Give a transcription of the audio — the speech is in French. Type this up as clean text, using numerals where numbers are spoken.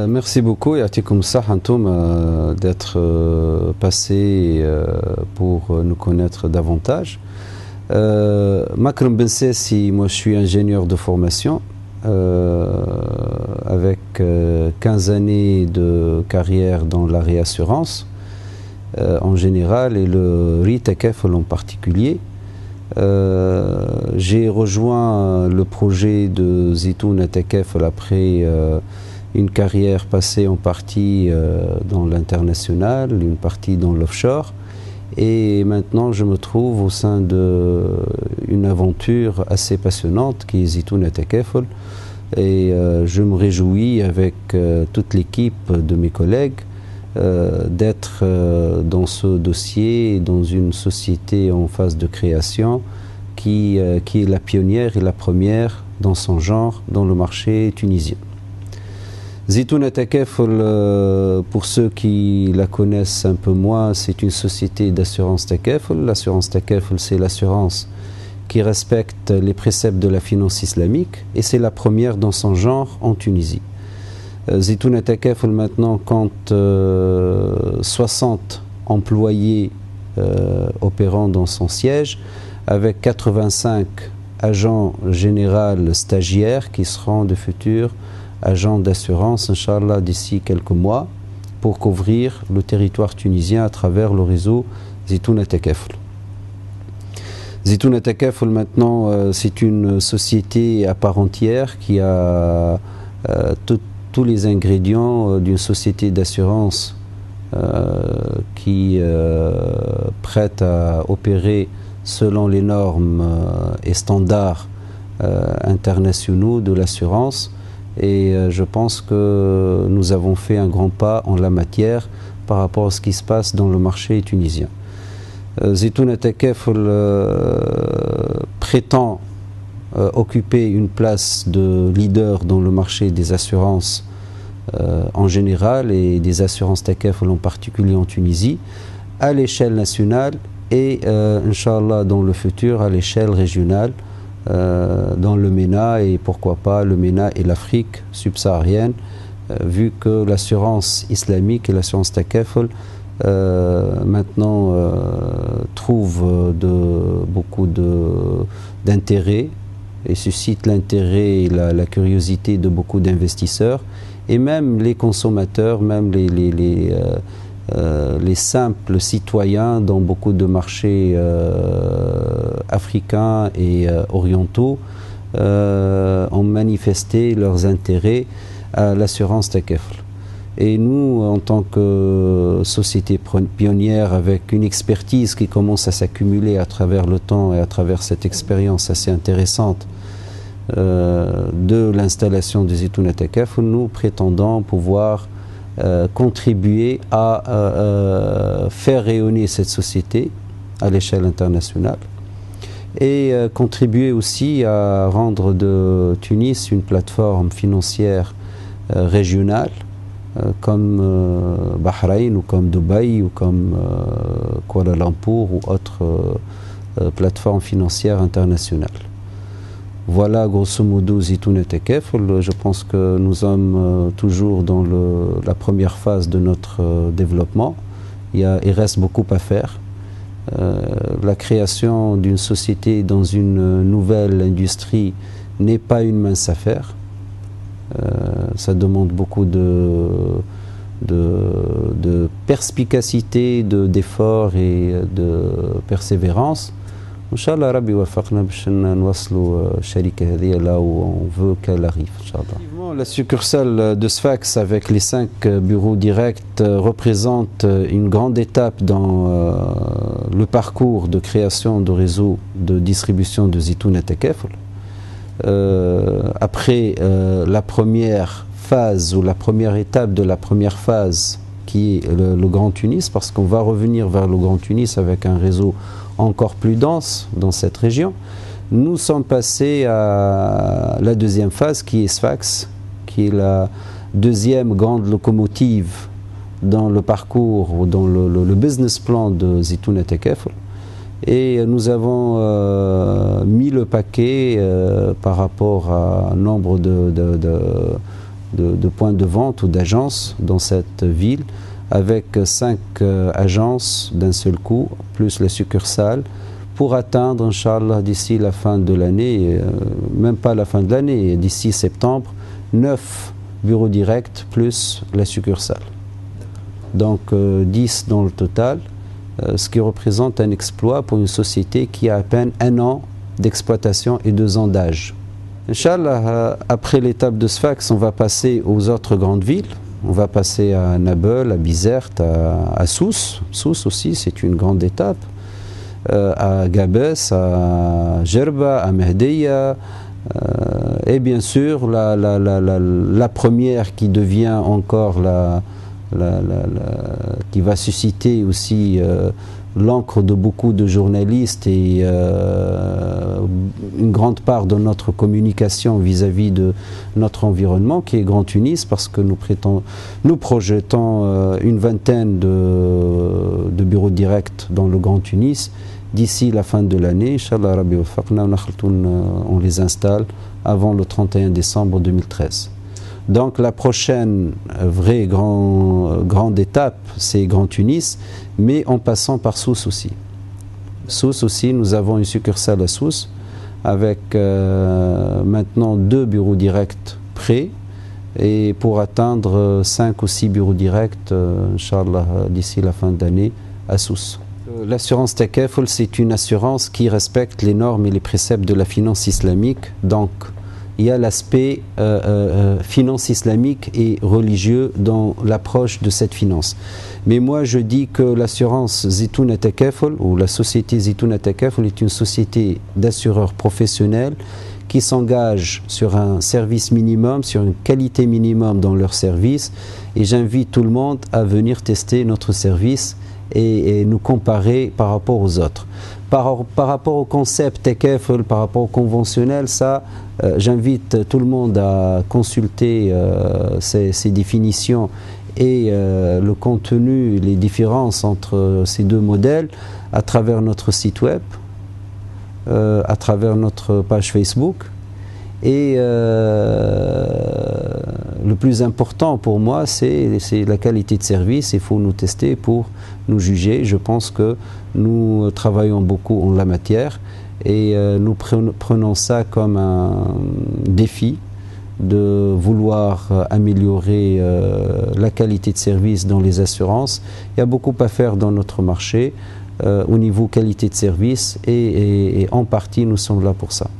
Merci beaucoup Yatikum Sah Antoum d'être passé pour nous connaître davantage. Makram Ben Sessi, moi je suis ingénieur de formation avec 15 années de carrière dans la réassurance en général et le RITAKEFL en particulier. J'ai rejoint le projet de Zitouna Takefl après une carrière passée en partie dans l'international, une partie dans l'offshore, et maintenant je me trouve au sein d'une aventure assez passionnante qui est Zitouna Takefl, et je me réjouis avec toute l'équipe de mes collègues d'être dans ce dossier, dans une société en phase de création qui est la pionnière et la première dans son genre dans le marché tunisien. Zitouna Takefl, pour ceux qui la connaissent un peu moins, c'est une société d'assurance Takefl. L'assurance Takefl, c'est l'assurance qui respecte les préceptes de la finance islamique et c'est la première dans son genre en Tunisie. Zitouna Takefl maintenant compte 60 employés opérant dans son siège avec 85 agents généraux stagiaires qui seront de futurs agents d'assurance, Inch'Allah, d'ici quelques mois pour couvrir le territoire tunisien à travers le réseau Zitouna Takefl. Zitouna Takefl maintenant c'est une société à part entière qui a tous les ingrédients d'une société d'assurance qui prête à opérer selon les normes et standards internationaux de l'assurance, et je pense que nous avons fait un grand pas en la matière par rapport à ce qui se passe dans le marché tunisien. Zitouna Takefl prétend occuper une place de leader dans le marché des assurances en général et des assurances Takefl en particulier en Tunisie à l'échelle nationale et Inch'Allah dans le futur à l'échelle régionale dans le MENA et pourquoi pas le MENA et l'Afrique subsaharienne vu que l'assurance islamique et l'assurance Takefl maintenant trouve beaucoup d'intérêt et suscite l'intérêt et la curiosité de beaucoup d'investisseurs et même les consommateurs, même les simples citoyens dans beaucoup de marchés africains et orientaux ont manifesté leurs intérêts à l'assurance Takefl. Et nous, en tant que société pionnière avec une expertise qui commence à s'accumuler à travers le temps et à travers cette expérience assez intéressante de l'installation de Zitouna Takefl, nous prétendons pouvoir contribuer à faire rayonner cette société à l'échelle internationale et contribuer aussi à rendre de Tunis une plateforme financière régionale comme Bahreïn ou comme Dubaï ou comme Kuala Lumpur ou autres plateformes financières internationales. Voilà grosso modo Zitouna Takefl. Je pense que nous sommes toujours dans la première phase de notre développement. Il reste beaucoup à faire. La création d'une société dans une nouvelle industrie n'est pas une mince affaire. Ça demande beaucoup de perspicacité, d'effort et de persévérance. Inch'Allah, Rabbi wafaqna باش نوصلوا الشركة هذه là où on veut qu'elle arrive. Inch'Allah. La succursale de Sfax avec les 5 bureaux directs représente une grande étape dans le parcours de création de réseau de distribution de Zitouna Takefl. Après la première phase ou la première étape de la première phase qui est le Grand Tunis, parce qu'on va revenir vers le Grand Tunis avec un réseau encore plus dense dans cette région, nous sommes passés à la deuxième phase qui est Sfax, qui est la deuxième grande locomotive dans le parcours ou dans le business plan de Zitouna Takefl. Et nous avons mis le paquet par rapport à un nombre de points de vente ou d'agences dans cette ville, avec 5 agences d'un seul coup, plus les succursales, pour atteindre, Inch'Allah, d'ici la fin de l'année, même pas la fin de l'année, d'ici septembre, 9 bureaux directs plus la succursale. Donc 10 dans le total, ce qui représente un exploit pour une société qui a à peine 1 an d'exploitation et 2 ans d'âge. Inch'Allah, après l'étape de Sfax, on va passer aux autres grandes villes. On va passer à Nabeul, à Bizerte, à Sousse. Sousse aussi, c'est une grande étape. À Gabès, à Gerba, à Mehdeya, et bien sûr la première qui devient encore qui va susciter aussi l'encre de beaucoup de journalistes et une grande part de notre communication vis-à-vis de notre environnement, qui est Grand Tunis, parce que nous projetons une vingtaine de bureaux directs dans le Grand Tunis d'ici la fin de l'année. Inch'Allah Rabbi wafaqna, on les installe avant le 31 décembre 2013. Donc la prochaine vraie grande étape, c'est Grand Tunis, mais en passant par Sousse aussi. Sousse aussi, nous avons une succursale à Sousse, avec maintenant 2 bureaux directs prêts, et pour atteindre 5 ou 6 bureaux directs, Inch'Allah, d'ici la fin d'année, à Sousse. L'assurance Takaful, c'est une assurance qui respecte les normes et les préceptes de la finance islamique. Donc, il y a l'aspect finance islamique et religieux dans l'approche de cette finance. Mais moi, je dis que l'assurance Zitouna Takaful, ou la société Zitouna Takaful, est une société d'assureurs professionnels qui s'engagent sur un service minimum, sur une qualité minimum dans leur service. Et j'invite tout le monde à venir tester notre service et nous comparer par rapport aux autres. Par rapport au concept Takaful, par rapport au conventionnel, ça, j'invite tout le monde à consulter ces définitions et le contenu, les différences entre ces deux modèles à travers notre site web, à travers notre page Facebook. Et le plus important pour moi, c'est la qualité de service. Il faut nous tester pour nous juger. Je pense que nous travaillons beaucoup en la matière et nous prenons ça comme un défi de vouloir améliorer la qualité de service dans les assurances. Il y a beaucoup à faire dans notre marché au niveau qualité de service et en partie nous sommes là pour ça.